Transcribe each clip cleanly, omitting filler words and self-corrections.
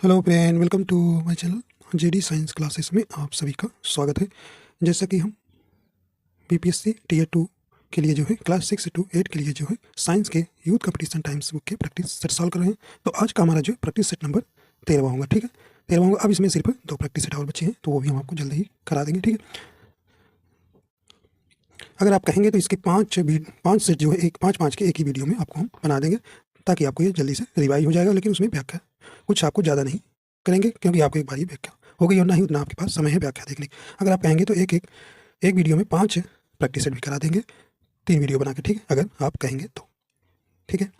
Hello friend, welcome to my channel JD science classes में आप सभी का स्वागत है। जैसा कि हम बीपीएससी टीयर 2 के लिए जो है क्लास 6 से 8 के लिए जो है साइंस के यूथ कंपटीशन टाइम्स बुक के प्रैक्टिस सेट सॉल्व कर रहे हैं। तो आज का हमारा जो है प्रैक्टिस सेट नंबर 13वां होगा। ठीक है, 13वां होगा। अब इसमें सिर्फ 2 प्रैक्टिस सेट और बचे हैं, तो वो भी हम आपको जल्द ही करा देंगे। ठीक है, अगर आप कहेंगे तो इसके 5 सेट जो है एक 5-5 के एक ही वीडियो में आपको हम बना देंगे, ताकि आपको ये जल्दी से रिवाइज हो जाएगा। लेकिन उसमें व्याख्या कुछ आपको ज़्यादा नहीं करेंगे, क्योंकि आपको एक बार ही व्याख्या हो गई और ना ही उतना आपके पास समय है व्याख्या देखने की। अगर आप कहेंगे तो एक वीडियो में 5 प्रैक्टिस सेट भी करा देंगे, 3 वीडियो बना के। ठीक है, अगर आप कहेंगे तो। ठीक है,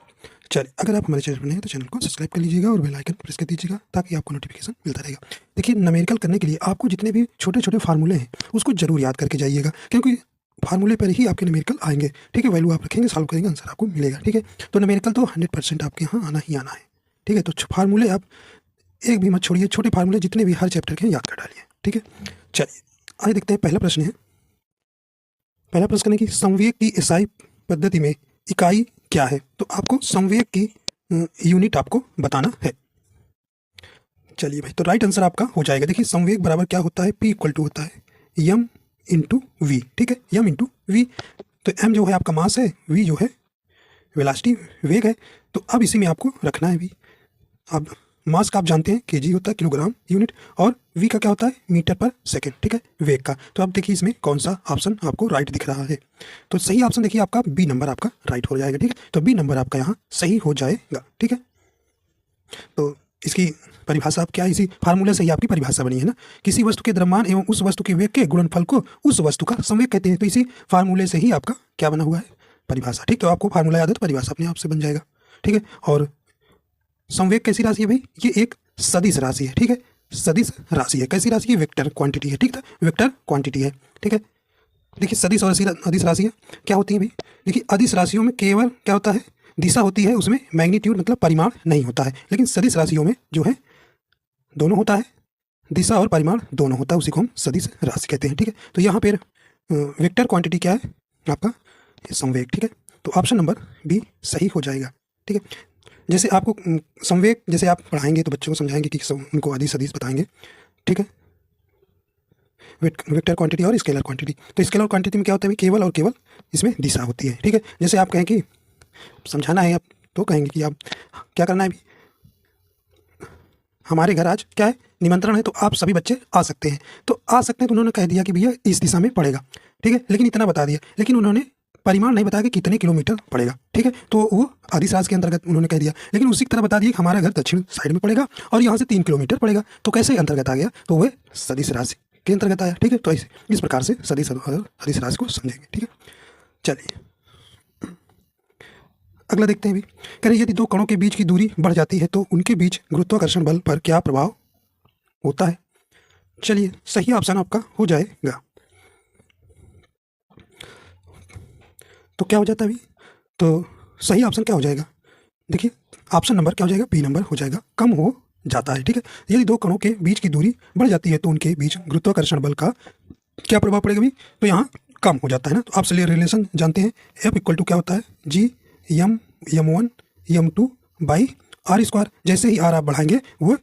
चलिए, अगर आप हमारे चैनल पर नए हैं तो चैनल को सब्सक्राइब कर लीजिएगा और बेल आइकन प्रेस कर दीजिएगा, ताकि आपको नोटिफिकेशन मिलता रहेगा। देखिए, न्यूमेरिकल करने के लिए आपको जितने भी छोटे छोटे फार्मूले हैं उसको जरूर याद करके जाइएगा, क्योंकि फार्मूले पर ही आपके न्यूमेरिकल आएंगे। ठीक है, वैल्यू आप रखेंगे, सॉल्व करेंगे, आंसर आपको मिलेगा। ठीक है, तो न्यूमेरिकल तो 100% आपके यहाँ आना ही आना है। ठीक है, तो फार्मूले आप एक भी मत छोड़िए, छोटे फार्मूले जितने भी हर चैप्टर के हैं याद कर डालिए। ठीक है, चलिए आइए देखते हैं। पहला प्रश्न है, पहला प्रश्न है कि संवेग की एसआई पद्धति में इकाई क्या है। तो आपको संवेग की यूनिट आपको बताना है। चलिए भाई, तो राइट आंसर आपका हो जाएगा। देखिए, संवेग बराबर क्या होता है, P इक्वल टू होता है m इंटू वी। ठीक है, m इंटू वी। तो m जो है आपका मास है, v जो है वेलोसिटी वेग है। तो अब इसी में आपको रखना है v। अब मास का आप जानते हैं केजी होता है, किलोग्राम यूनिट, और v का क्या होता है, मीटर पर सेकेंड। ठीक है, वेग का। तो अब देखिए इसमें कौन सा ऑप्शन आपको राइट दिख रहा है। तो सही ऑप्शन देखिए आपका बी नंबर आपका राइट हो जाएगा। ठीक है, तो बी नंबर आपका यहाँ सही हो जाएगा। ठीक है, तो इसकी परिभाषा आप क्या है, इसी फार्मूले से ही आपकी परिभाषा बनी है ना। किसी वस्तु के द्रव्यमान एवं उस वस्तु के वेग के गुणनफल को उस वस्तु का संवेग कहते हैं। तो इसी फार्मूले से ही आपका क्या बना हुआ है, परिभाषा। ठीक, तो आपको फार्मूला याद है तो परिभाषा अपने आप से बन जाएगा। ठीक है, और संवेग कैसी राशि है भाई, ये एक सदिश राशि है। ठीक है, सदिश राशि है। कैसी राशि है, वेक्टर क्वांटिटी है। ठीक है, वेक्टर क्वांटिटी है। ठीक है, देखिए सदिश और अदिश राशि क्या होती है भाई। देखिए, अदिश राशियों में केवल क्या होता है, दिशा होती है, उसमें मैग्नीट्यूड मतलब परिमाण नहीं होता है। लेकिन सदिश राशियों में जो है दोनों होता है, दिशा और परिमाण दोनों होता है, उसी को हम सदिश राशि कहते हैं। ठीक है, तो यहाँ पर वेक्टर क्वांटिटी क्या है आपका, संवेग। ठीक है, तो ऑप्शन नंबर बी सही हो जाएगा। ठीक है, जैसे आपको संवेग जैसे आप पढ़ाएंगे तो बच्चों को समझाएंगे कि उनको अदिश सदिश बताएंगे। ठीक है, वेक्टर क्वांटिटी और स्केलर क्वांटिटी। तो स्केलर क्वांटिटी में क्या होता है, केवल और केवल इसमें दिशा होती है। ठीक है, जैसे आप कहें कि समझाना है आप, तो कहेंगे कि आप क्या करना है अभी, हमारे घर आज क्या है, निमंत्रण है, तो आप सभी बच्चे आ सकते हैं। तो आ सकते हैं, तो उन्होंने कह दिया कि भैया इस दिशा में पड़ेगा। ठीक है, लेकिन इतना बता दिया, लेकिन उन्होंने परिमाण नहीं बताया कि कितने किलोमीटर पड़ेगा। ठीक है, तो वो अदिश राशि के अंतर्गत उन्होंने कह दिया, लेकिन उसी की तरह बता दिया कि हमारा घर दक्षिण साइड में पड़ेगा और यहाँ से 3 किलोमीटर पड़ेगा। तो कैसे अंतर्गत आ गया, तो वह सदिश राशि के अंतर्गत आया। ठीक है, तो ऐसे इस प्रकार से सदिश और अदिश राशि को समझेंगे। ठीक है, चलिए अगला देखते हैं भी। कह रहे यदि 2 कणों के बीच की दूरी बढ़ जाती है तो उनके बीच गुरुत्वाकर्षण बल पर क्या प्रभाव होता है। चलिए, सही ऑप्शन आपका हो जाएगा। तो क्या हो जाता है अभी, तो सही ऑप्शन क्या हो जाएगा, देखिए ऑप्शन नंबर क्या हो जाएगा, बी नंबर हो जाएगा, कम हो जाता है। ठीक है, यदि 2 कणों के बीच की दूरी बढ़ जाती है तो उनके बीच गुरुत्वाकर्षण बल का क्या प्रभाव पड़ेगा भी, तो यहाँ कम हो जाता है ना। तो आप चलिए रिलेशन जानते हैं, एफ इक्वल टू क्या होता है, जी m1 m2 by are square. जैसे ही आर आप बढ़ाएंगे वो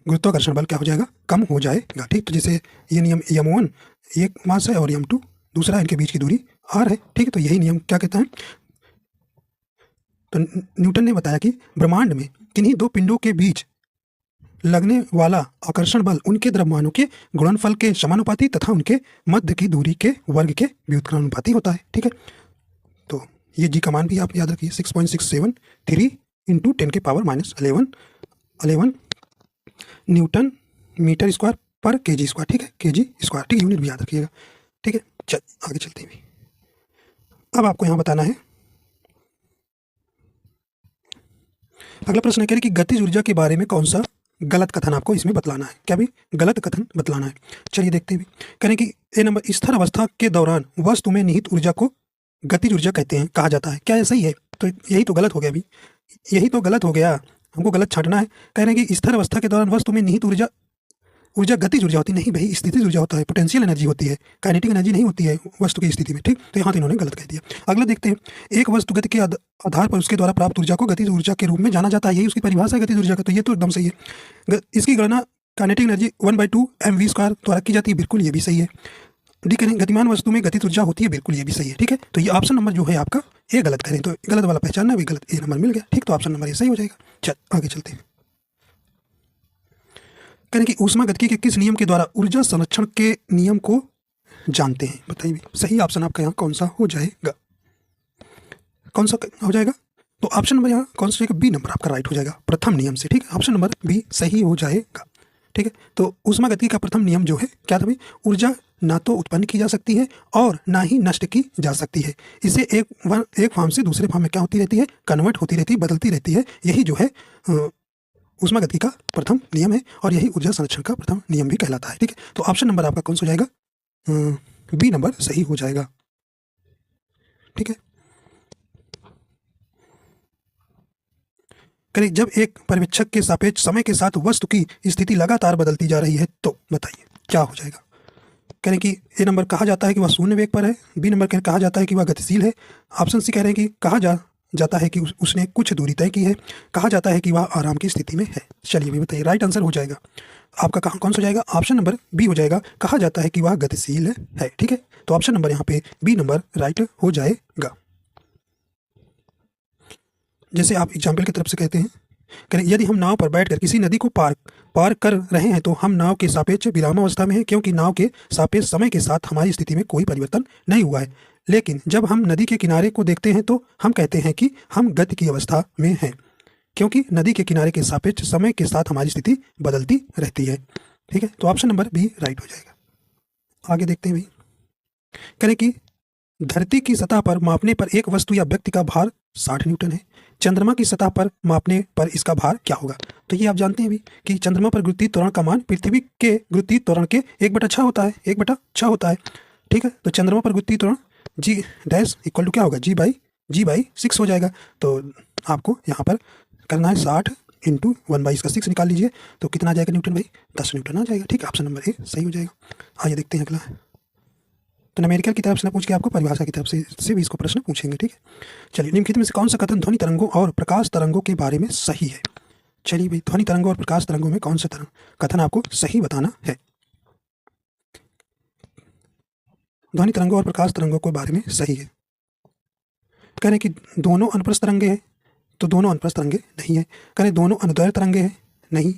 गुरुत्वाकर्षण बल क्या हो जाएगा, कम हो जाएगा। ठीक, तो जैसे ये नियम m1 एक मास है और m2 दूसरा, इनके बीच की दूरी r है। ठीक है, तो यही नियम क्या कहता है, तो न्यूटन ने बताया कि ब्रह्मांड में किन्हीं 2 पिंडों के बीच लगने वाला आकर्षण बल उनके द्रव्यमानों के गुणनफल के समानुपाती तथा उनके मध्य की दूरी के वर्ग के व्युत्क्रमानुपाती होता है। ठीक है, तो ये जी का मान भी आप याद रखिए, 6.673 इंटू 10⁻11 न्यूटन मीटर स्क्वायर पर केजी स्क्वायर। ठीक है, केजी स्क्वायर। ठीक है, यूनिट भी याद रखिएगा। ठीक है, चल आगे चलते हैं। अब आपको यहाँ बताना है, अगला प्रश्न है कि गतिज ऊर्जा के बारे में कौन सा गलत कथन आपको इसमें बतलाना है। क्या भी गलत कथन बतलाना है। चलिए देखते हैं भी। करें कि ए नंबर, स्थिर अवस्था के दौरान वस्तु में निहित ऊर्जा को गतिज ऊर्जा कहते हैं, कहा जाता है। क्या ऐसा ही है, तो यही तो गलत हो गया अभी, यही तो गलत हो गया, हमको गलत छांटना है। कह रहे हैं कि स्थिर अवस्था के दौरान वस्तु में निहित ऊर्जा ऊर्जा गतिज ऊर्जा होती नहीं भाई, स्थितिज ऊर्जा होता है, पोटेंशियल एनर्जी होती है, काइनेटिक एनर्जी नहीं होती है वस्तु की स्थिति में, ठीक। तो यहाँ तो इन्होंने गलत कह दिया। अगला देखते हैं, एक वस्तु गति के आधार पर उसके द्वारा प्राप्त ऊर्जा को गतिज ऊर्जा के रूप में जाना जाता है, यही उसकी परिभाषा है गतिज ऊर्जा का, तो ये तो एकदम सही है। इसकी गणना काइनेटिक एनर्जी 1/2 mv² द्वारा की जाती है, बिल्कुल ये भी सही है। डी करें, गतिमान वस्तु में गतिज ऊर्जा होती है, बिल्कुल ये भी सही है, ठीक है। तो ये ऑप्शन नंबर जो है आपका ए गलत करें तो गलत वाला पहचानना भी गलत, ए नंबर मिल गया, ठीक। तो ऑप्शन नंबर ये सही हो जाएगा। चल आगे चलते हैं। करें कि ऊष्मागतिकी के किस नियम के द्वारा ऊर्जा संरक्षण के नियम को जानते हैं, बताइए। सही ऑप्शन आपका यहाँ कौन सा हो जाएगा, कौन सा हो जाएगा? तो ऑप्शन नंबर यहाँ कौन सा जाएगा, बी नंबर आपका राइट हो जाएगा, प्रथम नियम से, ठीक है। ऑप्शन नंबर बी सही हो जाएगा, ठीक है। तो ऊष्मागतिकी का प्रथम नियम जो है क्या था भाई, ऊर्जा ना तो उत्पन्न की जा सकती है और ना ही नष्ट की जा सकती है, इसे एक फॉर्म से दूसरे फॉर्म में क्या होती रहती है, कन्वर्ट होती रहती है, बदलती रहती है। यही जो है ऊष्मागतिकी का प्रथम नियम है और यही ऊर्जा संरक्षण का प्रथम नियम भी कहलाता है, ठीक है। तो ऑप्शन नंबर आपका कौन सा हो जाएगा, बी नंबर सही हो जाएगा, ठीक है। करें, जब एक पर्यवेक्षक के सापेक्ष समय के साथ वस्तु की स्थिति लगातार बदलती जा रही है तो बताइए क्या हो जाएगा। करें कि ए नंबर कहा जाता है कि वह शून्य वेग पर है, बी नंबर कहा जाता है कि वह गतिशील है, ऑप्शन सी कह रहे हैं कि कहा जाता है कि उसने कुछ दूरी तय की है, कहा जाता है कि वह आराम की स्थिति में है। चलिए भी बताइए, राइट आंसर हो जाएगा आपका कहाँ कौन सा हो जाएगा, ऑप्शन नंबर बी हो जाएगा, कहा जाता है कि वह गतिशील है, ठीक है। तो ऑप्शन नंबर यहाँ पे बी नंबर राइट हो जाएगा। जैसे आप एग्जाम्पल की तरफ से कहते हैं, करें यदि हम नाव पर बैठकर किसी नदी को पार कर रहे हैं तो हम नाव के सापेक्ष विरामावस्था में हैं, क्योंकि नाव के सापेक्ष समय के साथ हमारी स्थिति में कोई परिवर्तन नहीं हुआ है। लेकिन जब हम नदी के किनारे को देखते हैं तो हम कहते हैं कि हम गति की अवस्था में हैं, क्योंकि नदी के किनारे के सापेक्ष समय के साथ हमारी स्थिति बदलती रहती है, ठीक है। तो ऑप्शन नंबर बी राइट हो जाएगा। आगे देखते हैं भाई, करें कि धरती की सतह पर मापने पर एक वस्तु या व्यक्ति का भार 60 न्यूटन है, चंद्रमा की सतह पर मापने पर इसका भार क्या होगा। तो ये आप जानते हैं भी कि चंद्रमा पर गुरुत्वीय त्वरण का मान पृथ्वी के गुरुत्वीय त्वरण के 1/6 होता है, 1/6 होता है, ठीक है। तो चंद्रमा पर गुरुत्वीय त्वरण जी डैश इक्वल टू क्या होगा, g/6 हो जाएगा। तो आपको यहाँ पर करना है 60 × 1/6 निकाल लीजिए, तो कितना आ जाएगा न्यूटन भाई, 10 न्यूटन आ जाएगा, ठीक है। ऑप्शन नंबर ए सही हो जाएगा। आइए देखते हैं अगला। तो न्यूमेरिकल की तरफ से ना पूछ के आपको परिभाषा की तरफ से भी इसको प्रश्न पूछेंगे, ठीक है। चलिए, निम्नलिखित में से कौन सा कथन ध्वनि तरंगों और प्रकाश तरंगों के बारे में सही है। चलिए भाई, ध्वनि तरंगों और प्रकाश तरंगों में कौन सा कथन आपको सही बताना है। ध्वनि तरंगों और प्रकाश तरंगों के बारे में सही है, कह रहे हैं कि दोनों अनुप्रस्थ तरंगे हैं, तो दोनों अनुप्रस्थ तरंगे नहीं है। कह रहे दोनों अनुदैर्ध्य तरंगे हैं, नहीं।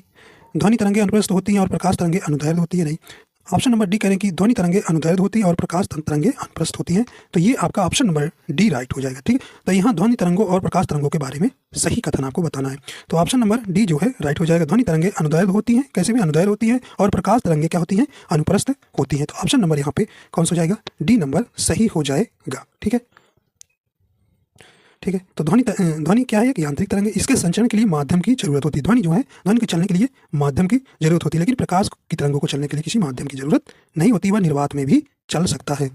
ध्वनि तरंगे अनुप्रस्थ होती हैं और प्रकाश तरंगे अनुदैर्ध्य होती है, नहीं। ऑप्शन नंबर डी करें कि ध्वनि तरंगे अनुदैर्ध्य होती है और प्रकाश तरंगे अनुप्रस्थ होती हैं, तो ये आपका ऑप्शन नंबर डी राइट हो जाएगा, ठीक है। तो यहाँ ध्वनि तरंगों और प्रकाश तरंगों के बारे में सही कथन आपको बताना है, तो ऑप्शन नंबर डी जो है राइट हो जाएगा। ध्वनि तरंगे अनुदैर्ध्य होती हैं, कैसे भी अनुदैर्ध्य होती हैं, और प्रकाश तरंगे क्या होती हैं, अनुप्रस्थ होती हैं। तो ऑप्शन नंबर यहाँ पे कौन सा हो जाएगा, डी नंबर सही हो जाएगा, ठीक है। ठीक है, तो ध्वनि क्या है, एक यांत्रिक तरंग है, इसके संचरण के लिए माध्यम की जरूरत होती है। ध्वनि जो है, ध्वनि के चलने के लिए माध्यम की जरूरत होती है, लेकिन प्रकाश की तरंगों को चलने के लिए किसी माध्यम की जरूरत नहीं होती, वह निर्वात में भी चल सकता है,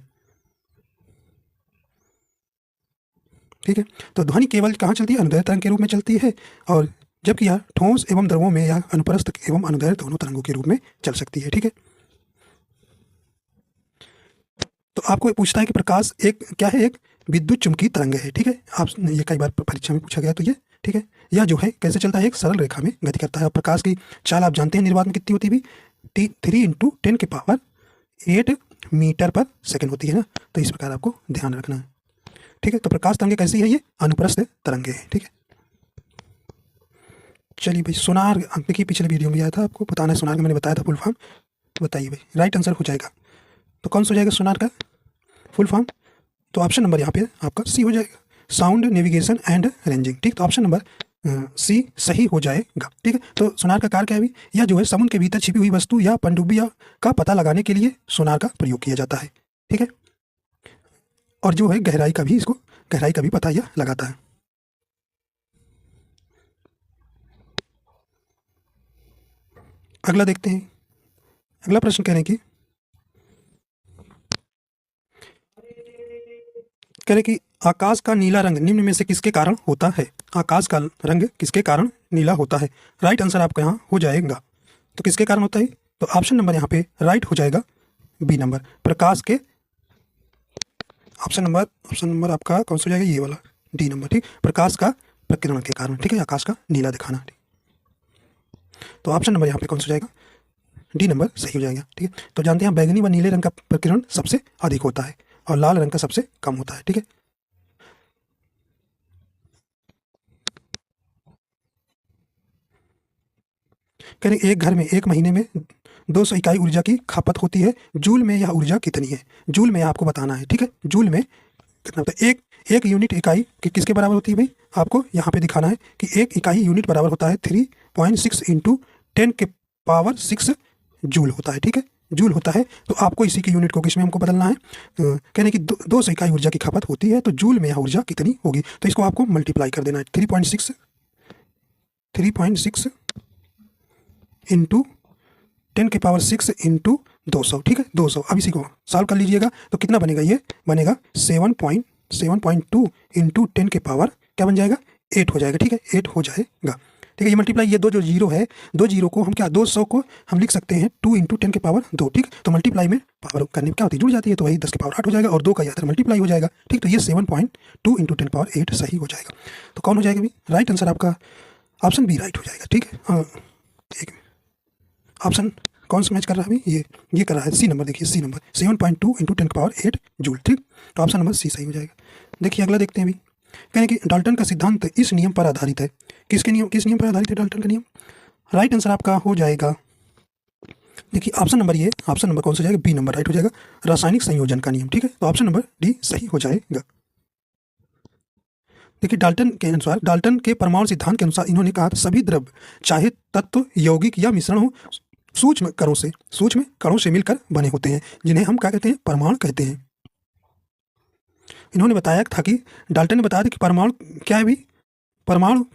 ठीक है। तो ध्वनि केवल कहाँ चलती है, अनुदैर्ध्य तरंग के रूप में चलती है, और जबकि यह ठोस एवं द्रवों में या अनुप्रस्थ एवं अनुदैर्ध्य दोनों तरंगों के रूप में चल सकती है, ठीक है। तो आपको पूछता है कि प्रकाश एक क्या है, एक विद्युत चुंबकीय तरंग है, ठीक है। आप ये कई बार परीक्षा में पूछा गया, तो ये ठीक है। यह जो है कैसे चलता है, एक सरल रेखा में गति करता है। और प्रकाश की चाल आप जानते हैं निर्वात में कितनी होती है, 3 × 10⁸ मीटर पर सेकंड होती है ना, तो इस प्रकार आपको ध्यान रखना है, ठीक है। तो प्रकाश तरंगे कैसी है, ये अनुप्रस्थ तरंगे है, ठीक है। चलिए भाई, सोनार देखिए पिछले वीडियो में आया था, आपको बताना है सोनार का, मैंने बताया था फुल फॉर्म, बताइए भाई राइट आंसर हो जाएगा। तो कौन सा हो जाएगा सोनार का फुल फॉर्म, तो ऑप्शन नंबर यहाँ पे आपका सी हो जाएगा, साउंड नेविगेशन एंड रेंजिंग, ठीक। तो ऑप्शन नंबर सी सही हो जाएगा, ठीक है। तो सोनार का कार्य क्या है, यह जो है समुद्र के भीतर छिपी हुई वस्तु या पनडुब्बी का पता लगाने के लिए सोनार का प्रयोग किया जाता है, ठीक है। और जो है गहराई का भी पता यह लगाता है। अगला देखते हैं, अगला प्रश्न कह रहे कि आकाश का नीला रंग निम्न में से किसके कारण होता है। आकाश का रंग किसके कारण नीला होता है, राइट आंसर आपका यहाँ हो जाएगा। तो किसके कारण होता है, तो ऑप्शन नंबर यहाँ पे राइट हो जाएगा बी नंबर, प्रकाश के। ऑप्शन नंबर आपका कौन सा हो जाएगा, ये वाला डी नंबर, ठीक, प्रकाश का प्रकीर्णन के कारण, ठीक है, आकाश का नीला दिखाना, ठीक। तो ऑप्शन नंबर यहाँ पे कौन सा हो जाएगा, डी नंबर सही हो जाएगा, ठीक है। तो जानते हैं बैगनी व नीले रंग का प्रकीर्णन सबसे अधिक होता है और लाल रंग का सबसे कम होता है, ठीक है। कह रहे एक घर में एक महीने में 200 इकाई ऊर्जा की खपत होती है, जूल में यह ऊर्जा कितनी है, जूल में आपको बताना है, ठीक है। जूल में कितना होता है, एक यूनिट इकाई किसके बराबर होती है भाई, आपको यहाँ पे दिखाना है कि एक इकाई यूनिट बराबर होता है 3.6 इंटू 10⁶ जूल होता है, ठीक है, जूल होता है। तो आपको इसी के यूनिट को किस में हमको बदलना है, कहने की 200 इकाई ऊर्जा की खपत होती है, तो जूल में यह ऊर्जा कितनी होगी, तो इसको आपको मल्टीप्लाई कर देना है, 3.6 इंटू 10⁶ इंटू 200, ठीक है, 200। अब इसी को सॉल्व कर लीजिएगा तो कितना बनेगा, ये बनेगा 7.2 इंटू 10 के पावर क्या बन जाएगा, 8 हो जाएगा, ठीक है, 8 हो जाएगा, ठीक है। ये मल्टीप्लाई, ये दो जो जीरो है, दो जीरो को हम क्या 200 को हम लिख सकते हैं 2 इंटू 10 के पावर 2, ठीक। तो मल्टीप्लाई में पावर करने में क्या होती है, जुड़ जाती है, तो वही 10 के पावर 8 हो जाएगा और 2 का इधर मल्टीप्लाई हो जाएगा, ठीक। तो ये 7.2 इंटू 10 पावर 8 सही हो जाएगा। तो कौन हो जाएगा भी राइट आंसर, आपका ऑप्शन बी राइट हो जाएगा, ठीक है। एक ऑप्शन कौन सा मैच कर रहा है अभी, ये कर रहा है सी नंबर, देखिए C number 7.2 into 10 power 8 joule, ठीक। तो ऑप्शन नंबर सी सही हो जाएगा। देखिए अगला देखते हैं अभी, कहें कि डाल्टन का सिद्धांत इस नियम पर आधारित है, किस नियम पर आधारित है डाल्टन का नियम, राइट आंसर आपका हो जाएगा, देखिए ऑप्शन नंबर कौन सा हो जाएगा, बी नंबर राइट हो जाएगा, रासायनिक संयोजन का नियम, ठीक है। तो ऑप्शन नंबर डी सही हो जाएगा। देखिए डाल्टन के परमाणु सिद्धांत के अनुसार इन्होंने कहा सभी द्रव्य चाहे तत्व यौगिक या मिश्रण हो सूक्ष्म कणों से मिलकर बने होते हैं, जिन्हें हम क्या कहते हैं, परमाणु कहते हैं। इन्होंने बताया था कि डाल्टन ने बताया था कि परमाणु क्या है भी, परमाणु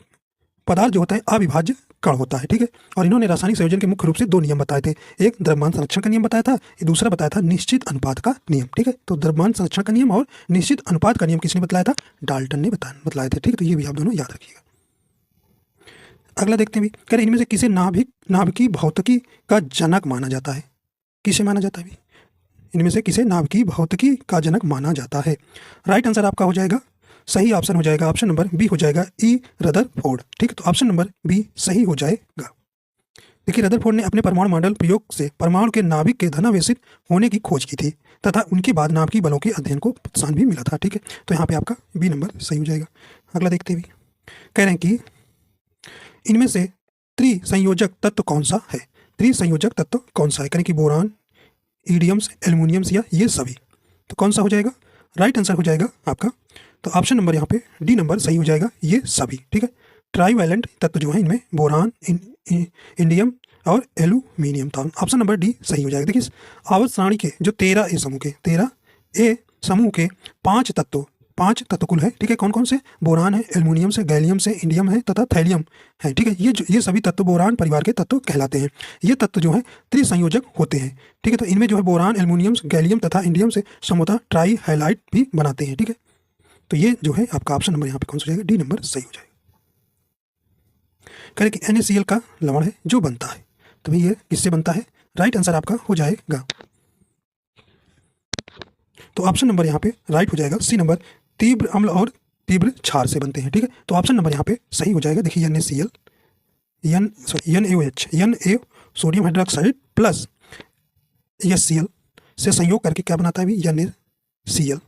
पदार्थ जो होता है अविभाज्य कण होता है, ठीक है। और इन्होंने रासायनिक संयोजन के मुख्य रूप से 2 नियम बताए थे, एक द्रव्यमान संरक्षण का नियम बताया था, दूसरा बताया था निश्चित अनुपात का नियम, ठीक है। तो द्रव्यमान संरक्षण का नियम और निश्चित अनुपात का नियम किसने बतलाया था, डाल्टन ने बतलाया था, ठीक है। तो ये भी आप दोनों याद रखिएगा। अगला देखते हैं भी, कह रहे इनमें से किसे नाभिकीय भौतिकी का जनक माना जाता है, किसे माना जाता है, इनमें से किसे नाभिकीय भौतिकी का जनक माना जाता है। राइट आंसर आपका हो जाएगा, सही ऑप्शन हो जाएगा, ऑप्शन नंबर बी हो जाएगा, ई रदरफोर्ड, ठीक है। तो ऑप्शन नंबर बी सही हो जाएगा। देखिए रदरफोर्ड ने अपने परमाणु मॉडल प्रयोग से परमाणु के नाभिक के धनावेशित होने की खोज की थी तथा उनके बाद नाभिकीय बलों के अध्ययन को प्रोत्साहन भी मिला था, ठीक है। तो यहाँ पे आपका बी नंबर सही हो जाएगा। अगला देखते हैं भी, कह रहे हैं कि इनमें से त्रिसंयोजक तत्व कौन सा है, त्रिसंयोजक तत्व कौन सा है, कहें कि बोरान, ईडियम्स, एल्युमिनियम्स या ये सभी, तो कौन सा हो जाएगा, राइट आंसर हो जाएगा आपका, तो ऑप्शन नंबर यहाँ पे डी नंबर सही हो जाएगा, ये सभी, ठीक है। ट्राईवैलेंट तत्व जो है इनमें बोरान, इंडियम और एल्यूमिनियम था, ऑप्शन नंबर डी सही हो जाएगा। देखिए आवर्त सारणी के जो 13 ए समूह के 5 तत्व कुल है, ठीक है। कौन कौन से, बोरान है, एल्युमिनियम से, गैलियम से, इंडियम है तथा थैलियम है, ठीक है। ये सभी तत्व बोरान परिवार के तत्व कहलाते हैं। ये तत्व जो है त्रिसंयोजक होते हैं, ठीक है। तो इनमें जो है बोरान, एल्युमिनियम, गैलियम तथा इंडियम से समूहतः ट्राई हैलाइड भी बनाते हैं, ठीक है। तो ये जो है आपका ऑप्शन नंबर यहाँ पे कौन सा हो जाएगा, डी नंबर सही हो जाएगा। करें कि NaCl का लवण है जो बनता है, तो ये किससे बनता है, राइट आंसर आपका हो जाएगा। तो ऑप्शन नंबर यहाँ पे राइट हो जाएगा, सी नंबर, तीव्र अम्ल और तीव्र क्षार से बनते हैं, ठीक है। तो ऑप्शन नंबर यहाँ पे सही हो जाएगा। देखिए NaCl NaOH sodium hydroxide plus HCl से संयोग करके क्या बनाता है भी, NaCl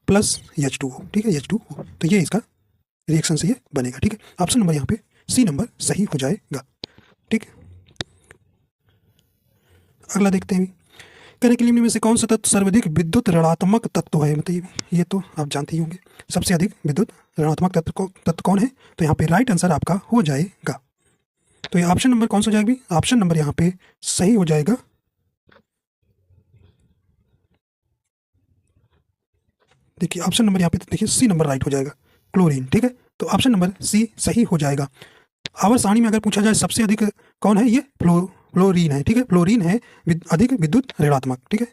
प्लस H2O, ठीक है, H2O। तो ये इसका रिएक्शन से ये बनेगा, ठीक है। ऑप्शन नंबर यहाँ पे सी नंबर सही हो जाएगा, ठीक। अगला देखते हैं, कहने के लिए में से कौन सा तत्व सर्वाधिक विद्युत ऋणात्मक तत्व है, मतलब ये तो आप जानते ही होंगे, सबसे अधिक विद्युत ऋणात्मक तत्व कौन है, तो यहाँ पे राइट आंसर आपका हो जाएगा। तो ये ऑप्शन नंबर कौन सा हो जाएगा भी, ऑप्शन नंबर यहाँ पे सही हो जाएगा, देखिए ऑप्शन नंबर यहाँ पे देखिए सी नंबर राइट हो जाएगा, क्लोरीन, ठीक है। तो ऑप्शन नंबर सी सही हो जाएगा। आवर्त सारणी में अगर पूछा जाए सबसे अधिक कौन है, ये फ्लोरीन है, ठीक है, फ्लोरीन है अधिक विद्युत ऋणात्मक, ठीक है।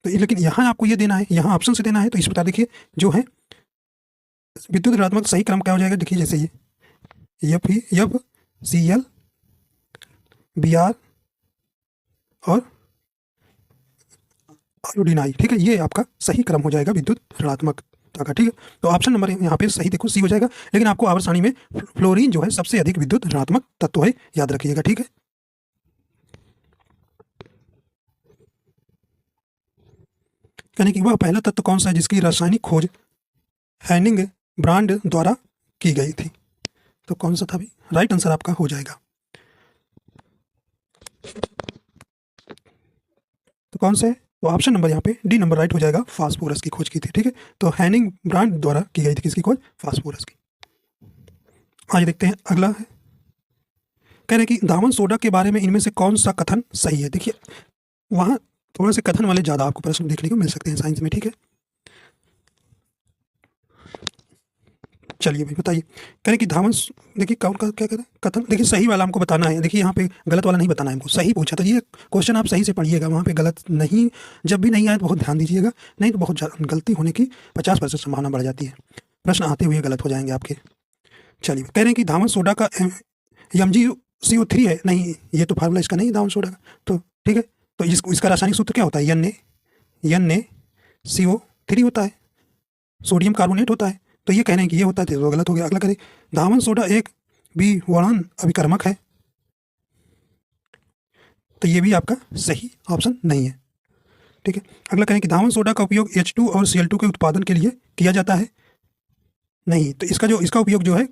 तो लेकिन यहाँ आपको ये देना है, यहाँ ऑप्शन से देना है, तो इस प्रकार देखिए जो है विद्युत ऋणात्मक सही क्रम क्या हो जाएगा, देखिए जैसे ये FeCl Br और आयोडीन आई, ठीक है। ये आपका सही क्रम हो जाएगा विद्युत ऋणात्मकता का, ठीक है। तो ऑप्शन नंबर यहाँ पे सही देखो सी हो जाएगा, लेकिन आपको आवर्त सारणी में फ्लोरीन जो है सबसे अधिक विद्युत ऋणात्मक तत्व है, याद रखिएगा, ठीक है। यानी कि वह पहला तत्व कौन सा है जिसकी रासायनिक खोज हैनिंग ब्रांड द्वारा की गई थी? तो कौन सा था भी? राइट आंसर आपका हो जाएगा, तो कौन सा है? तो ऑप्शन नंबर यहाँ पे डी नंबर राइट हो जाएगा, फास्फोरस की खोज की थी, ठीक है। तो हैनिंग ब्रांड द्वारा की गई थी किसकी खोज? फास्फोरस की। आइए देखते हैं अगला है, कह रहे हैं कि दामन सोडा के बारे में इनमें से कौन सा कथन सही है? देखिए वहाँ थोड़ा से कथन वाले ज़्यादा आपको प्रश्न देखने को मिल सकते हैं साइंस में, ठीक है। चलिए भाई बताइए, कह रहे कि धावन, देखिए कौन का क्या कह रहे हैं कथन, देखिए सही वाला हमको बताना है। देखिए यहाँ पे गलत वाला नहीं बताना है हमको, सही पूछा, तो ये क्वेश्चन आप सही से पढ़िएगा, वहाँ पे गलत नहीं, जब भी नहीं आए तो बहुत ध्यान दीजिएगा, नहीं तो बहुत गलती होने की 50% संभावना बढ़ जाती है, प्रश्न आते हुए गलत हो जाएंगे आपके। चलिए कह रहे हैं कि धावन सोडा का MgCO3 है, नहीं ये तो फार्मूला इसका नहीं धावन सोडा का, तो ठीक है। तो इसका रासायनिक सूत्र क्या होता है? NaCO3 होता है, सोडियम कार्बोनेट होता है, तो ये कह रहे हैं कि ये होता है, तो गलत हो गया। अगला करें, धावन सोडा एक विवर्णन अभिकर्मक है, तो ये भी आपका सही ऑप्शन नहीं है, ठीक है। अगला करें कि धावन सोडा का उपयोग H2 और Cl2 के उत्पादन के लिए किया जाता है, नहीं, तो इसका उपयोग जो है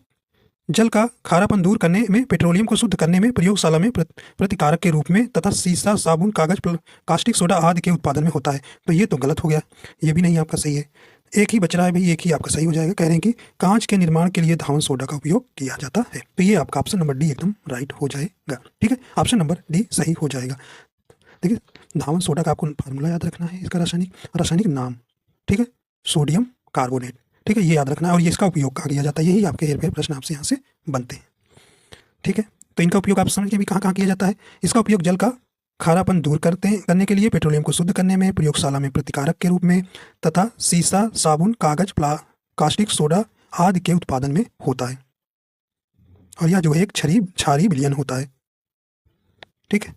जल का खारापन दूर करने में, पेट्रोलियम को शुद्ध करने में, प्रयोगशाला में प्रतिकारक के रूप में तथा सीसा, साबुन, कागज, कास्टिक सोडा आदि के उत्पादन में होता है, तो ये तो गलत हो गया, ये भी नहीं आपका सही है। एक ही बच रहा है भाई, एक ही आपका सही हो जाएगा। कह रहे हैं कि कांच के निर्माण के लिए धावन सोडा का उपयोग किया जाता है, तो ये आपका ऑप्शन नंबर डी एकदम राइट हो जाएगा, ठीक है। ऑप्शन नंबर डी सही हो जाएगा। देखिए धावन सोडा का आपको फार्मूला याद रखना है, इसका रासायनिक नाम, ठीक है, सोडियम कार्बोनेट, ठीक है, ये याद रखना है, और ये इसका उपयोग कहाँ किया जाता है, यही आपके हेर फेर प्रश्न आपसे यहाँ से बनते हैं, ठीक है। तो इनका उपयोग आप समझिए भी कहाँ कहाँ किया जाता है। इसका उपयोग जल का खारापन दूर करने के लिए, पेट्रोलियम को शुद्ध करने में, प्रयोगशाला में प्रतिकारक के रूप में तथा सीसा, साबुन, कागज, कास्टिक सोडा आदि के उत्पादन में होता है, और यह जो है एक क्षारीय विलयन होता है, ठीक है।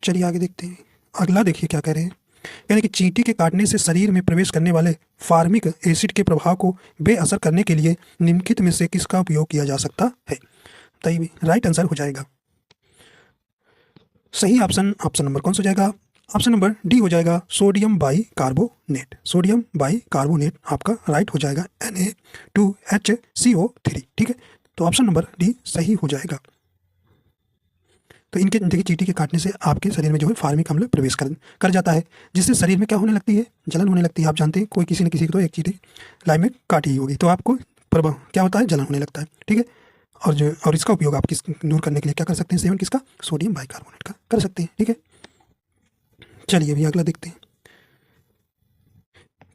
चलिए आगे देखते हैं, अगला देखिए क्या कह रहे हैं, यानी कि चींटी के काटने से शरीर में प्रवेश करने वाले फार्मिक एसिड के प्रभाव को बेअसर करने के लिए निम्नलिखित में से किसका उपयोग किया जा सकता है? तो ये राइट आंसर हो जाएगा, सही ऑप्शन नंबर कौन सा हो जाएगा? ऑप्शन नंबर डी हो जाएगा, सोडियम बाइकार्बोनेट। सोडियम बाइकार्बोनेट आपका राइट हो जाएगा, Na2HCO3, ठीक है। तो ऑप्शन नंबर डी सही हो जाएगा। तो इनके देखिए चींटी के काटने से आपके शरीर में जो है फार्मिक अम्ल प्रवेश कर जाता है, जिससे शरीर में क्या होने लगती है? जलन होने लगती है। आप जानते हैं कोई किसी न किसी को तो एक चींटी लाइफ में काटी ही होगी, तो आपको क्या होता है? जलन होने लगता है, ठीक है। और इसका उपयोग आप दूर करने के लिए क्या कर सकते हैं? सेवन किसका? सोडियम बाइकार्बोनेट का कर सकते हैं, ठीक है। चलिए अभी अगला देखते हैं,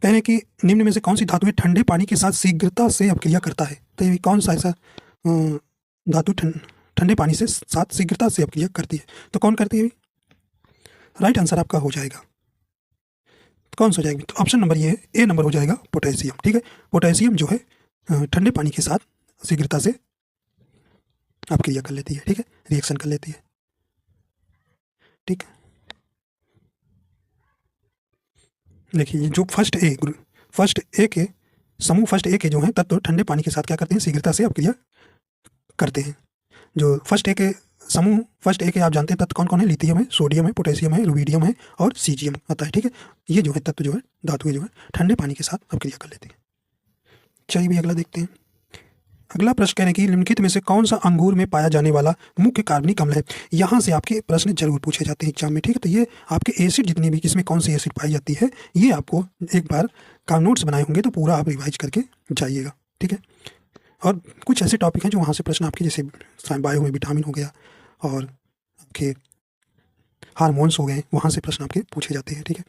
कह रहे हैं कि निम्न में से कौन सी धातु ठंडे पानी के साथ शीघ्रता से अपक्रिया करता है? तो ये कौन सा ऐसा धातु ठंडे पानी से साथ शीघ्रता से अपक्रिया करती है? तो कौन करती है? राइट आंसर आपका हो जाएगा, तो कौन सा हो जाएगा? तो ऑप्शन नंबर ये ए नंबर हो जाएगा, पोटेशियम, ठीक है। पोटेशियम जो है ठंडे पानी के साथ शीघ्रता से अपक्रिया कर लेती है, ठीक है, रिएक्शन कर लेती है, ठीक है। देखिए जो फर्स्ट ए के समूह फर्स्ट ए के जो हैं तत्व ठंडे पानी के साथ क्या करते हैं? शीघ्रता से अपक्रिया करते हैं। जो फर्स्ट ए के समूह फर्स्ट ए के आप जानते हैं तत्व कौन कौन है? लिथियम है, सोडियम है, पोटेशियम है, रुबिडियम है और सीजियम आता है, ठीक है। ये जो है तत्व जो है धातुएं जो है ठंडे पानी के साथ अपक्रिया कर लेते हैं। चलिए भी अगला देखते हैं, अगला प्रश्न कह रहे हैं कि निम्नलिखित में से कौन सा अंगूर में पाया जाने वाला मुख्य कार्बनिक अम्ल है? यहाँ से आपके प्रश्न जरूर पूछे जाते हैं एग्जाम में, ठीक है। तो ये आपके एसिड जितनी भी किसमें कौन सी एसिड पाई जाती है, ये आपको एक बार का नोट्स बनाए होंगे तो पूरा आप रिवाइज करके जाइएगा, ठीक है। और कुछ ऐसे टॉपिक हैं जो वहाँ से प्रश्न आपके, जैसे बायो में विटामिन हो गया और आपके हार्मोन्स हो गए, वहाँ से प्रश्न आपके पूछे जाते हैं, ठीक है।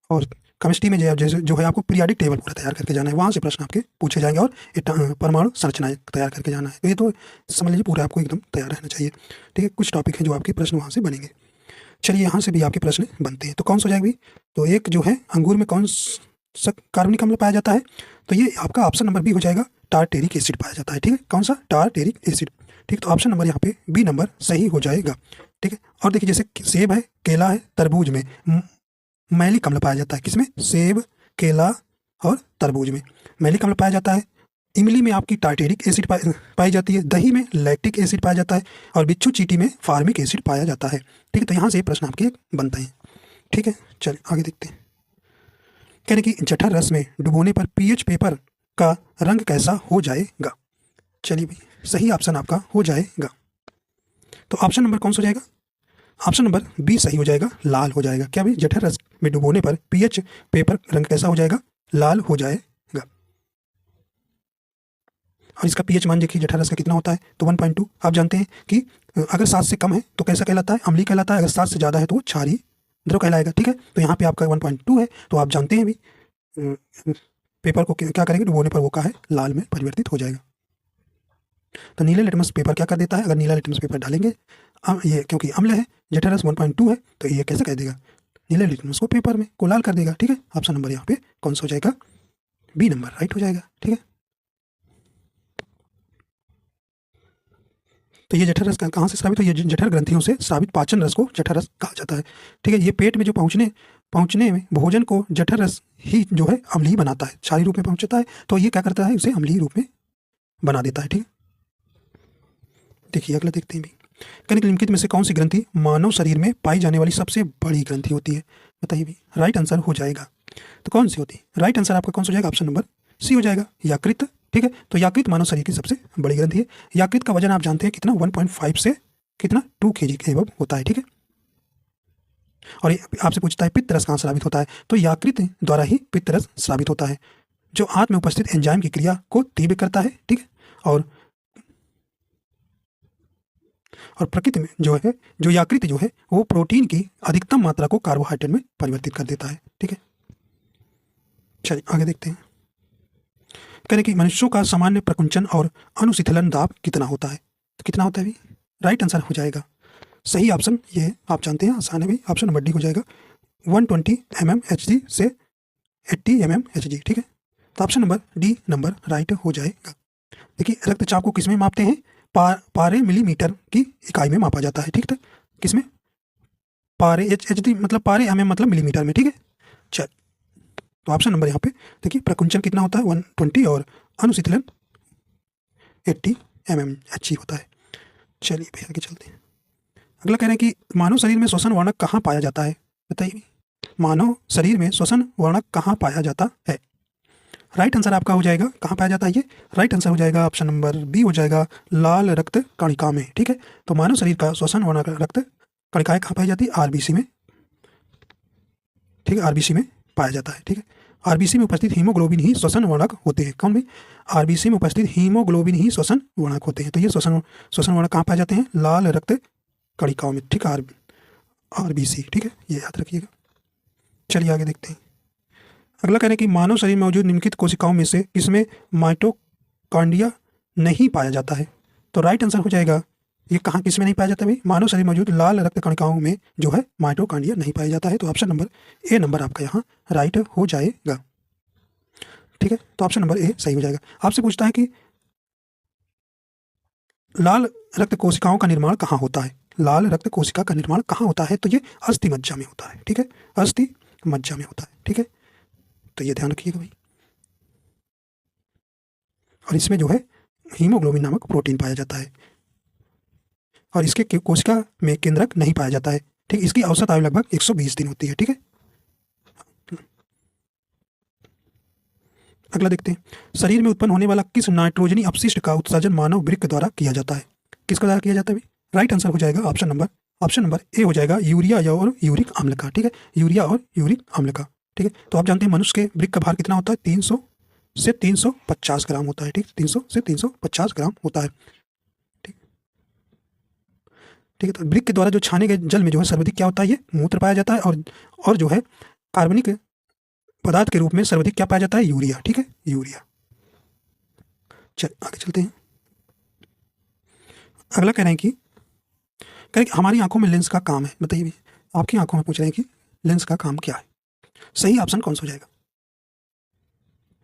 और केमिस्ट्री में जो है आपको पीरियाडिक टेबल पूरा तैयार करके जाना है, वहाँ से प्रश्न आपके पूछे जाएंगे, और परमाणु संरचनाएं तैयार करके जाना है। तो ये तो समझ लीजिए पूरा आपको एकदम तैयार रहना चाहिए, ठीक है। कुछ टॉपिक हैं जो आपके प्रश्न वहाँ से बनेंगे। चलिए यहाँ से भी आपके प्रश्न बनते हैं, तो कौन सा हो जाएगा भी? तो एक जो है अंगूर में कौन सा कार्बनिक अम्ल पाया जाता है? तो ये आपका ऑप्शन नंबर बी हो जाएगा, टारटेरिक एसिड पाया जाता है, ठीक है। कौन सा? टारटेरिक एसिड, ठीक। तो ऑप्शन नंबर यहाँ पे बी नंबर सही हो जाएगा। ठीक है। और देखिए जैसे सेब है, केला है, तरबूज में मैलिक अम्ल पाया जाता है। किसमें? सेब, केला और तरबूज में मैलिक अम्ल पाया जाता है। इमली में आपकी टार्टेरिक एसिड पाई जाती है। दही में लैक्टिक एसिड पाया जाता है और बिच्छू चींटी में फार्मिक एसिड पाया जाता है। ठीक है, तो यहाँ से ये प्रश्न आपके बनते हैं। ठीक है, चलिए आगे देखते हैं। कह रहे कि जठर रस में डुबोने पर पीएच पेपर का रंग कैसा हो जाएगा? चलिए भाई, सही ऑप्शन आपका हो जाएगा। तो ऑप्शन नंबर कौन सा हो जाएगा? ऑप्शन नंबर बी सही हो जाएगा, लाल हो जाएगा। क्या भाई? जठर रस में डुबोने पर पीएच पेपर रंग कैसा हो जाएगा? लाल हो जाएगा। और इसका पीएच मान देखिए जठर रस का कितना होता है, तो 1.2। आप जानते हैं कि अगर 7 से कम है तो कैसा कहलाता है? अम्लीय कहलाता है। अगर 7 से ज़्यादा है तो वो क्षारीय द्रव कहलाएगा। ठीक है, तो यहाँ पे आपका 1.2 है, तो आप जानते हैं भी पेपर को क्या करेंगे? डुबोने पर वो क्या है? लाल में परिवर्तित हो जाएगा। तो नीले लिटमस पेपर क्या कर देता है? अगर नीला लिटमस पेपर डालेंगे, ये क्योंकि अम्ल है, जठर रस 1.2 है, तो ये कैसे कह देगा? नीले लिटमस को पेपर में को लाल कर देगा। ठीक है, ऑप्शन नंबर यहाँ पे कौन सा हो जाएगा? बी नंबर राइट हो जाएगा। ठीक है, तो ये जठर रस कहाँ से स्रावित हो? ये जठर ग्रंथियों से स्रावित पाचन रस को जठर रस कहा जाता है। ठीक है, ये पेट में जो पहुँचने में भोजन को जठर रस ही जो है अम्लीय बनाता है, क्षारीय रूप में पहुँचता है, तो ये क्या करता है? उसे अम्लीय रूप में बना देता है। ठीक है, देखिए अगला देखते हैं भी। कनिक निम्नलिखित में से कौन सी ग्रंथि मानव शरीर में पाई जाने वाली सबसे बड़ी ग्रंथि होती है? बताइए भी, राइट आंसर हो जाएगा। तो कौन सी होती है? राइट आंसर आपका कौन सा हो जाएगा? ऑप्शन नंबर सी हो जाएगा, यकृत। ठीक है, तो यकृत मानव शरीर की सबसे बड़ी ग्रंथि है। यकृत का वजन आप जानते हैं कितना? 1.5 से कितना 2 kg के एवं होता है। ठीक है, और आपसे पूछता है पित्त रस कहाँ स्रावित होता है, तो यकृत द्वारा ही पित्त रस स्रावित होता है, जो आंत में उपस्थित एंजाइम की क्रिया को तीव्र करता है। ठीक है, और प्रकृति में जो यकृत जो है वो प्रोटीन की अधिकतम मात्रा को कार्बोहाइड्रेट में परिवर्तित कर देता है। ठीक है, चलिए आगे देखते हैं। कह रहे कि मनुष्यों का सामान्य प्रकुंचन और अनुशीतलन दाब कितना होता है? तो कितना होता है भी? राइट आंसर हो जाएगा। सही ऑप्शन ये आप जानते हैं, आसान है भी, ऑप्शन नंबर डी हो जाएगा, 120 mmHg से 80 mmHg। ठीक है, तो option number D number right हो जाएगा। देखिए रक्तचाप को किसमें मापते हैं? पारे मिलीमीटर की इकाई में मापा जाता है। ठीक है, किसमें? पारे एच मतलब पारे mm मतलब मिलीमीटर में। ठीक है, चल तो ऑप्शन नंबर यहाँ पे देखिए, प्रकुंचन कितना होता है? 120 और अनुशीतलन 80 mmHg होता है। चलिए भैया आगे चलते हैं। अगला कह रहे हैं कि मानव शरीर में श्वसन वर्णक कहाँ पाया जाता है? बताइए, मानव शरीर में श्वसन वर्णक कहाँ पाया जाता है? राइट आंसर आपका हो जाएगा, कहाँ पाया जाता है ये? राइट आंसर हो जाएगा ऑप्शन नंबर बी हो जाएगा, लाल रक्त कणिका में। ठीक है, तो मानव शरीर का श्वसन वर्णक रक्त कणिकाएं कहाँ पाई जाती है? आरबीसी में। ठीक है, आरबीसी में पाया जाता है। ठीक है, आरबीसी में उपस्थित हीमोग्लोबिन ही श्वसन वर्णक होते हैं। कौन भी? आरबीसी में उपस्थित हीमोग्लोबिन ही श्वसन वर्णक होते हैं। तो ये श्वसन वर्णक कहाँ पाए जाते हैं? लाल रक्त कणिकाओं में। ठीक है, आरबीसी। ठीक है, ये याद रखिएगा। चलिए आगे देखते हैं। अगला कह रहे हैं कि मानव शरीर में मौजूद निम्नलिखित कोशिकाओं में से किसमें माइटोकॉन्ड्रिया नहीं पाया जाता है? तो राइट आंसर हो जाएगा, ये कहाँ किसमें नहीं पाया जाता भाई? मानव शरीर में मौजूद लाल रक्त कणिकाओं में जो है माइटोकॉन्ड्रिया नहीं पाया जाता है। तो ऑप्शन नंबर ए नंबर आपका यहाँ राइट हो जाएगा। ठीक है, तो ऑप्शन नंबर ए सही हो जाएगा। आपसे पूछता है कि लाल रक्त कोशिकाओं का निर्माण कहाँ होता है? लाल रक्त कोशिका का निर्माण कहाँ होता है? तो ये अस्थि मज्जा में होता है। ठीक है, अस्थि मज्जा में होता है। ठीक है, तो ये ध्यान रखिएगा भाई। और इसमें जो है हीमोग्लोबिन नामक प्रोटीन पाया जाता है और इसके कोशिका में केंद्रक नहीं पाया जाता है। ठीक, इसकी औसत आयु लगभग 120 दिन होती है। ठीक है, अगला देखते हैं। शरीर में उत्पन्न होने वाला किस नाइट्रोजनी अपशिष्ट का उत्सर्जन मानव वृक्क द्वारा किया जाता है? किसके द्वारा किया जाता है? राइट आंसर हो जाएगा ऑप्शन नंबर ए हो जाएगा, यूरिया और यूरिक अम्ल का। ठीक है, यूरिया और यूरिक अम्ल का। ठीक है, तो आप जानते हैं मनुष्य के वृक्क का भार कितना होता है? 300 से 350 ग्राम होता है। ठीक, 300 से 350 ग्राम होता है। ठीक है, तो वृक्क के द्वारा जो छाने गए जल में जो है सर्वाधिक क्या होता है? ये मूत्र पाया जाता है और जो है कार्बनिक पदार्थ के रूप में सर्वाधिक क्या पाया जाता है? यूरिया। ठीक है, यूरिया। चल आगे चलते हैं। अगला कह रहे हैं कि हमारी आंखों में लेंस का काम है। बताइए, आपकी आंखों में पूछ रहे हैं कि लेंस का काम क्या है? सही ऑप्शन कौन सा हो जाएगा?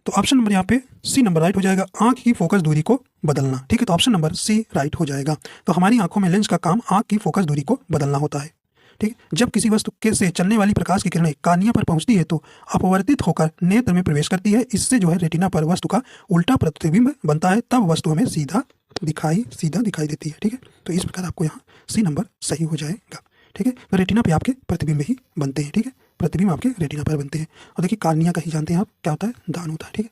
तो ऑप्शन नंबर यहाँ पे सी नंबर राइट हो जाएगा, आंख की फोकस दूरी को बदलना। ठीक है, तो ऑप्शन नंबर सी राइट हो जाएगा। तो हमारी आंखों में लेंस का काम आंख की फोकस दूरी को बदलना होता है। ठीक है, जब किसी वस्तु के से चलने वाली प्रकाश की किरणें कार्निया पर पहुंचती है तो अपवर्तित होकर नेत्र में प्रवेश करती है। इससे जो है रेटिना पर वस्तु का उल्टा प्रतिबिंब बनता है, तब वस्तु हमें सीधा दिखाई देती है। ठीक है, तो इस प्रकार आपको यहाँ सी नंबर सही हो जाएगा। ठीक है, तो रेटिना पे आपके प्रतिबिंब ही बनते हैं। ठीक है, प्रतिबिंब आपके रेटिना पर बनते हैं। और देखिए कार्निया का ही जानते हैं आप क्या होता है, दान होता है। ठीक है,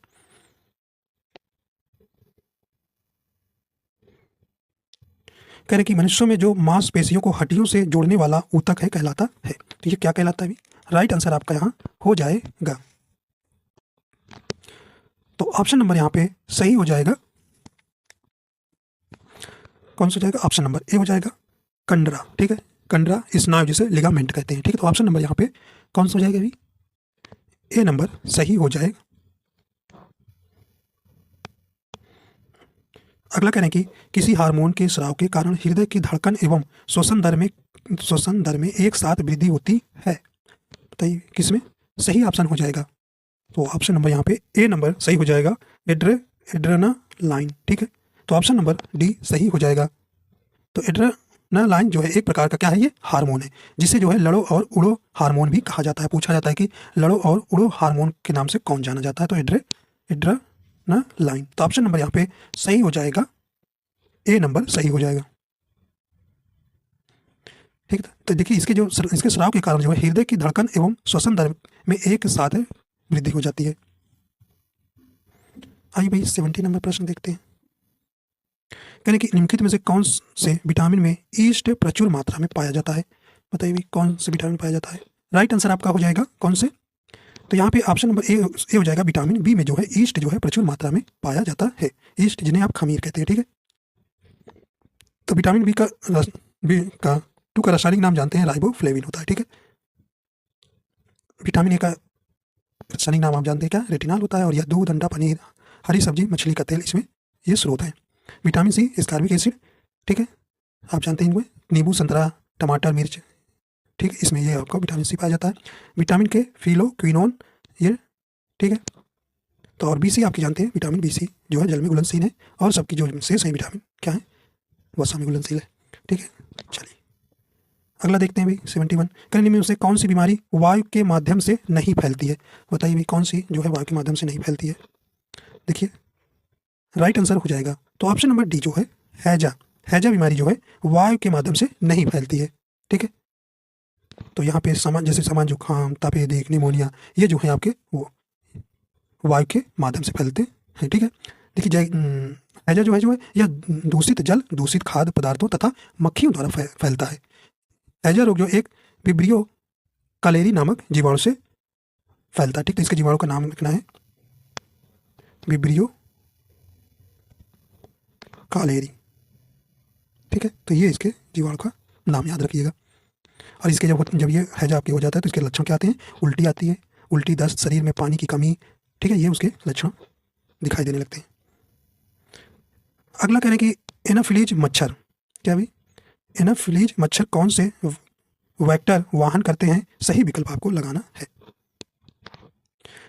कह रहे कि मनुष्यों में जो मांसपेशियों को हड्डियों से जोड़ने वाला ऊतक है कहलाता है। तो ये क्या कहलाता है अभी? राइट आंसर आपका यहाँ हो जाएगा। तो ऑप्शन नंबर यहाँ पे सही हो जाएगा। कौन सा हो जाएगा? ऑप्शन नंबर ए हो जाएगा, कंडरा। ठीक है, कंडरा स्नायु जिसे लिगामेंट कहते हैं। ठीक है, तो ऑप्शन नंबर यहाँ पे कौन सा हो जाएगा अभी? ए नंबर सही हो जाएगा। अगला कह रहे हैं कि किसी हार्मोन के स्राव के कारण हृदय की धड़कन एवं श्वसन दर में एक साथ वृद्धि होती है। बताइए किसमें सही ऑप्शन हो जाएगा? तो ऑप्शन नंबर यहाँ पे ए नंबर सही हो जाएगा, एड्रेनालाइन। ठीक है, तो ऑप्शन नंबर डी सही हो जाएगा। तो एड्रेनालाइन जो है एक प्रकार का क्या है, ये हार्मोन है, जिसे जो है लड़ो और उड़ो हार्मोन भी कहा जाता है। पूछा जाता है कि लड़ो और उड़ो हार्मोन के नाम से कौन जाना जाता है? तो एड्रेनालाइन। तो ऑप्शन नंबर यहाँ पे सही हो जाएगा, ए नंबर सही हो जाएगा। ठीक है, तो देखिए इसके स्राव के कारण जो है हृदय की धड़कन एवं श्वसन दर में एक साथ वृद्धि हो जाती है। आइए भाई 70 नंबर प्रश्न देखते हैं। कहने कि निम्नलिखित में से कौन से विटामिन में ईस्ट प्रचुर मात्रा में पाया जाता है? बताइए भाई कौन से विटामिन पाया जाता है? राइट आंसर आपका हो जाएगा कौन से? तो यहाँ पे ऑप्शन नंबर ए हो जाएगा, विटामिन बी में जो है ईस्ट जो है प्रचुर मात्रा में पाया जाता है। ईस्ट जिन्हें आप खमीर कहते हैं। ठीक है, तो विटामिन बी का टू का रासायनिक नाम जानते हैं, राइबोफ्लेविन होता है। ठीक है, विटामिन ए का रासायनिक नाम आप जानते हैं क्या? रेटिनॉल होता है। और यह दूध, अंडा, पनीर, हरी सब्जी, मछली का तेल इसमें ये स्रोत है। Vitamin C ascorbic acid. ठीक है, आप जानते हैं इनमें नींबू, संतरा, टमाटर, मिर्च। ठीक है, इसमें ये आपको विटामिन सी पाया जाता है। विटामिन के फिलोक्विनोन ये। ठीक है, तो और बी सी आपकी जानते हैं, विटामिन बी सी जो है जल में घुलनशील है और सबकी जो शेष है विटामिन क्या है, वसा में घुलनशील है। ठीक है, चलिए अगला देखते हैं भाई 71। कहने में उसे कौन सी बीमारी वायु के माध्यम से नहीं फैलती है? बताइए भाई कौन सी जो है वायु के माध्यम से नहीं फैलती है? देखिए राइट आंसर हो जाएगा। तो ऑप्शन नंबर डी जो है हैजा बीमारी जो है वायु के माध्यम से नहीं फैलती है। ठीक है, तो यहाँ पे सामान्य जुकाम, तपेदिक, निमोनिया ये जो है आपके वो वायु के माध्यम से फैलते हैं। ठीक है, देखिए हैजा जो है यह दूषित जल, दूषित खाद्य पदार्थों तथा मक्खियों द्वारा फैलता है। हैजा रोग जो एक विब्रियो कालेरी नामक जीवाणु से फैलता है। ठीक, तो इसके जीवाणु का नाम लिखना है विब्रियो कालेरी। ठीक है, तो ये इसके जीवाणु का नाम याद रखिएगा। और इसके जब ये हैजा आपके हो जाता है तो इसके लक्षण क्या आते हैं? उल्टी आती है, उल्टी, दस्त, शरीर में पानी की कमी। ठीक है, ये उसके लक्षण दिखाई देने लगते हैं। अगला कह रहे हैं कि एनाफिलीज मच्छर, क्या भाई एनाफिलीज मच्छर कौन से वेक्टर वाहन करते हैं? सही विकल्प आपको लगाना है।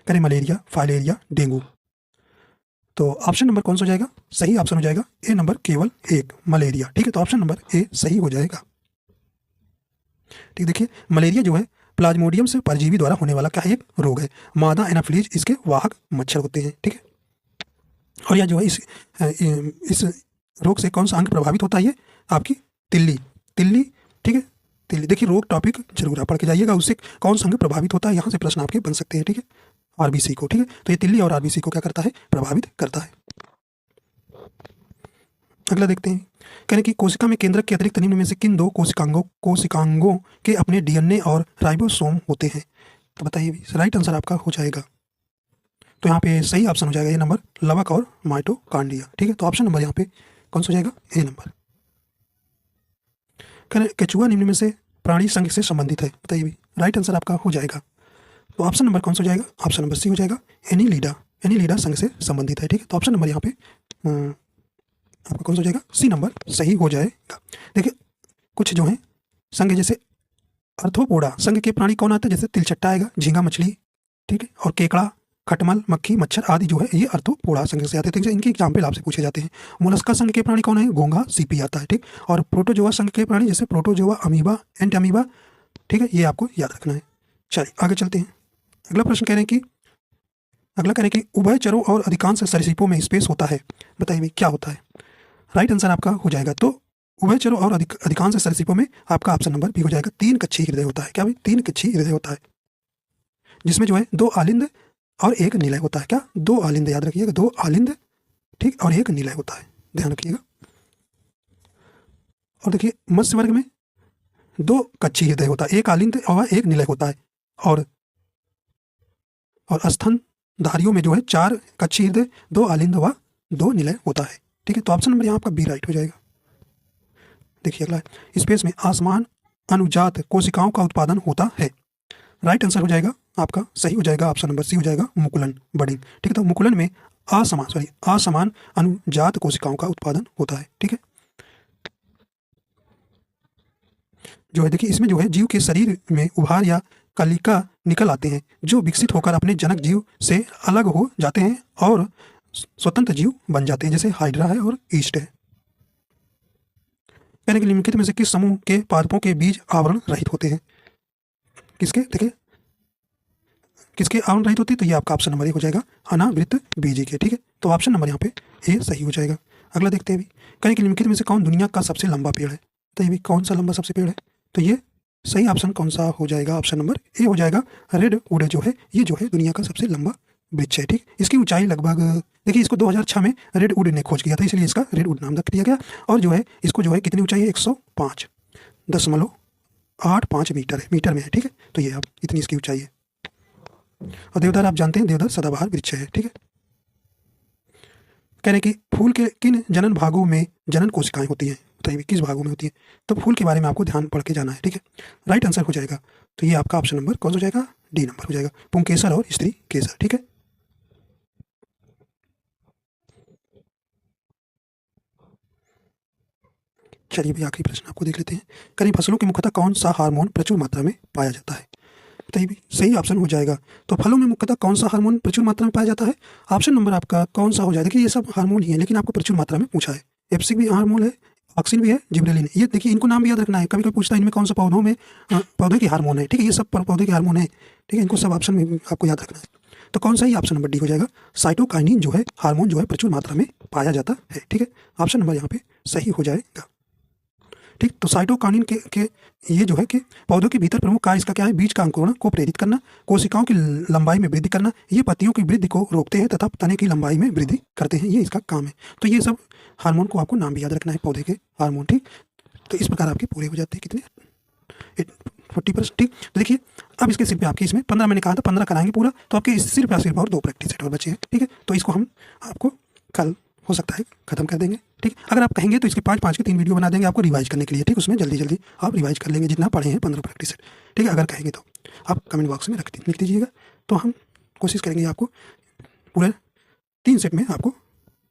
करें मलेरिया, फाइलेरिया, डेंगू। तो ऑप्शन नंबर कौन सा हो जाएगा? सही ऑप्शन हो जाएगा ए नंबर, केवल एक, मलेरिया। ठीक है, तो ऑप्शन नंबर ए सही हो जाएगा। ठीक, देखिए मलेरिया जो है प्लाज्मोडियम से परजीवी द्वारा होने वाला क्या है, एक रोग है। मादा एनाफिलीज इसके वाहक मच्छर होते हैं। ठीक है, और यह जो है इस रोग से कौन सा अंग प्रभावित होता है? ये आपकी तिल्ली। ठीक है, तिल्ली। देखिए रोग टॉपिक जरूर आप पढ़ के जाइएगा, उससे कौन सा अंग प्रभावित होता है, यहाँ से प्रश्न आपके बन सकते हैं। ठीक है, आरबीसी को। ठीक है, तो ये तिल्ली और आरबीसी को क्या करता है? प्रभावित करता है। अगला देखते हैं। कहने की कोशिका में केंद्रक के अतिरिक्त निम्न में से किन दो कोशिकांगों के अपने डीएनए और राइबोसोम होते हैं? तो बताइए राइट आंसर आपका हो जाएगा। तो यहाँ पे सही ऑप्शन हो जाएगा ये नंबर, लवक और माइटोकॉन्ड्रिया। ठीक है, तो ऑप्शन नंबर यहाँ पे कौन सा हो जाएगा? ए नंबर। कहने केचुआ निम्न में से प्राणी संघ से संबंधित है? बताइए भाई राइट आंसर आपका हो जाएगा। तो ऑप्शन नंबर कौन सा हो जाएगा? ऑप्शन नंबर सी हो जाएगा, एनीलिडा संघ से संबंधित है। ठीक है, तो ऑप्शन नंबर यहाँ पे आपका कौन सा हो जाएगा? सी नंबर सही हो जाएगा। देखिए कुछ जो है संघ, जैसे अर्थोपोडा संघ के प्राणी कौन आते हैं? जैसे तिलचट्टा आएगा, झींगा मछली, ठीक है, और केकड़ा, खटमल, मक्खी, मच्छर आदि जो है ये अर्थोपोडा संघ से आते हैं। ठीक है, इनके एग्जाम्पल आपसे पूछे जाते हैं। मोलस्का संघ के प्राणी कौन है? घोंघा, सीपी आता है। ठीक, और प्रोटोजोआ संघ के प्राणी जैसे प्रोटोजोआ, अमीबा, एंट अमीबा। ठीक है, ये आपको याद रखना है। चलिए आगे चलते हैं। अगला प्रश्न कह रहे हैं कि उभयचरों और अधिकांश सरीसृपों में स्पेस होता है। बताइए भाई क्या होता है? राइट आंसर आपका हो जाएगा तो उभयचरों और अधिकांश सरीसृपों में आपका ऑप्शन नंबर बी हो जाएगा। 3 कक्षीय हृदय होता है। क्या भाई? 3 कक्षीय हृदय होता है, जिसमें जो है 2 आलिंद और 1 निलय होता है। क्या? 2 आलिंद, याद रखिएगा, 2 आलिंद, ठीक, और 1 निलय होता है, ध्यान रखिएगा। और देखिए मत्स्य वर्ग में 2 कक्षीय हृदय होता है, 1 आलिंद और 1 निलय होता है। और स्तनधारियों में जो है 4 कक्षीय हृदय, 2 आलिंद व 2 निलय होता है। ठीक है, तो ऑप्शन नंबर यहाँ आपका बी राइट हो जाएगा। देखिए अगला है, स्पेस में असमान अनुजात कोशिकाओं का उत्पादन होता है। राइट आंसर हो जाएगा आपका, सही हो जाएगा, ऑप्शन नंबर सी हो जाएगा, मुकुलन, बडिंग। ठीक है, तो मुकुलन में असमान अनुजात कोशिकाओं का उत्पादन होता है। ठीक है, जो है देखिए इसमें जो है जीव के शरीर में उभार या कलिका निकल आते हैं, जो विकसित होकर अपने जनक जीव से अलग हो जाते हैं और स्वतंत्र जीव बन जाते हैं, जैसे हाइड्रा है और ईस्ट है। यानी कि निम्नलिखित में से किस समूह के पादपों के बीज आवरण रहित होते हैं? किसके? देखिए किसके आवरण रहित होते हैं? तो ये आपका ऑप्शन नंबर 1 हो जाएगा, अनावृत बीजी के। ठीक है, तो ऑप्शन नंबर यहाँ पे ए सही हो जाएगा। अगला देखते हैं अभी, कहें कि निम्नलिखित में से कौन दुनिया का सबसे लंबा पेड़ है? तो ये भी कौन सा लंबा सबसे पेड़ है? तो ये सही ऑप्शन कौन सा हो जाएगा? ऑप्शन नंबर ए हो जाएगा। रेड वुड जो है ये जो है दुनिया का सबसे लंबा वृक्ष है। ठीक, इसकी ऊंचाई लगभग, देखिए इसको 2006 में रेड वुड ने खोज किया था, इसलिए इसका रेड वुड नाम रख दिया गया। और जो है इसको जो है कितनी ऊंचाई है? 105.85 मीटर है, मीटर में है। ठीक है, तो ये आप इतनी इसकी ऊंचाई है। और देवदार आप जानते हैं, देवदार सदाबहार वृक्ष है। ठीक है, कह रहे कि फूल के किन जनन भागों में जनन कोशिकाएं होती हैं? बताइए किस भागों में होती है? तो फूल के बारे में आपको ध्यान पढ़ के जाना है। ठीक है, राइट आंसर हो जाएगा, तो ये आपका ऑप्शन नंबर कौन सा हो जाएगा? डी नंबर हो जाएगा, पुंकेसर और स्त्री केसर। ठीक है, चलिए भाई आखिरी प्रश्न आपको देख लेते हैं। करीब फसलों के मुख्यतः कौन सा हार्मोन प्रचुर मात्रा में पाया जाता है? बताइए भी सही ऑप्शन हो जाएगा। तो फलों में मुख्यतः कौन सा हार्मोन प्रचुर मात्रा में पाया जाता है? ऑप्शन नंबर आपका कौन सा हो जाएगा? देखिए ये सब हार्मोन ही है, लेकिन आपको प्रचुर मात्रा में पूछा है। एप्सिक भी हार्मोन है, ऑक्सिन भी है, जिब्रेलिन। ये देखिए इनको नाम भी याद रखना है, कभी कभी पूछता है इनमें कौन सा पौधों में पौधे के हार्मोन है। ठीक है, ये सब पौधे के हार्मोन है। ठीक है, इनको सब ऑप्शन में आपको याद रखना है। तो कौन सा ही? ऑप्शन नंबर डी हो जाएगा, साइटोकाइनिन जो है हार्मोन जो है प्रचुर मात्रा में पाया जाता है। ठीक है, ऑप्शन नंबर यहाँ पे सही हो जाएगा। ठीक, तो साइटोकाइनिन के ये जो है कि पौधों के भीतर प्रमुख कार्य इसका क्या है? बीज का अंकुरण को प्रेरित करना, कोशिकाओं की लंबाई में वृद्धि करना, ये पत्तियों की वृद्धि को रोकते हैं तथा तने की लंबाई में वृद्धि करते हैं, ये इसका काम है। तो ये सब हार्मोन को आपको नाम भी याद रखना है, पौधे के हार्मोन। ठीक, तो इस प्रकार आपके पूरे हो जाते हैं कितने? 40%। ठीक, तो देखिए अब इसके सिर पे आपके इसमें 15 मैंने कहा था 15 कराएंगे पूरा, तो आपके सिर्फ और 2 प्रैक्टिस सेट और बचे हैं। ठीक है, तो इसको हम आपको कल हो सकता है खत्म कर देंगे। ठीक, अगर आप कहेंगे तो इसके 5-5 के 3 वीडियो बना देंगे आपको रिवाइज करने के लिए। ठीक, उसमें जल्दी आप रिवाइज कर लेंगे जितना पढ़े हैं 15 प्रैक्टिस सेट। ठीक है, अगर कहेंगे तो आप कमेंट बॉक्स में लिख दीजिएगा, तो हम कोशिश करेंगे आपको पूरे 3 सेट में आपको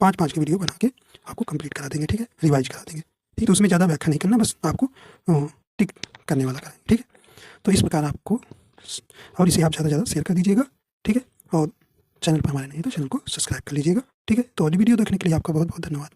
5-5 के वीडियो बना के आपको कंप्लीट करा देंगे। ठीक है, रिवाइज करा देंगे। ठीक, तो उसमें ज़्यादा व्याख्या नहीं करना, बस आपको टिक करने वाला करेंगे। ठीक है, तो इस प्रकार आपको, और इसे आप ज़्यादा शेयर कर दीजिएगा। ठीक है, और चैनल पर हमारे नहीं तो चैनल को सब्सक्राइब कर लीजिएगा। ठीक है, तो अगली वीडियो देखने के लिए आपका बहुत बहुत धन्यवाद।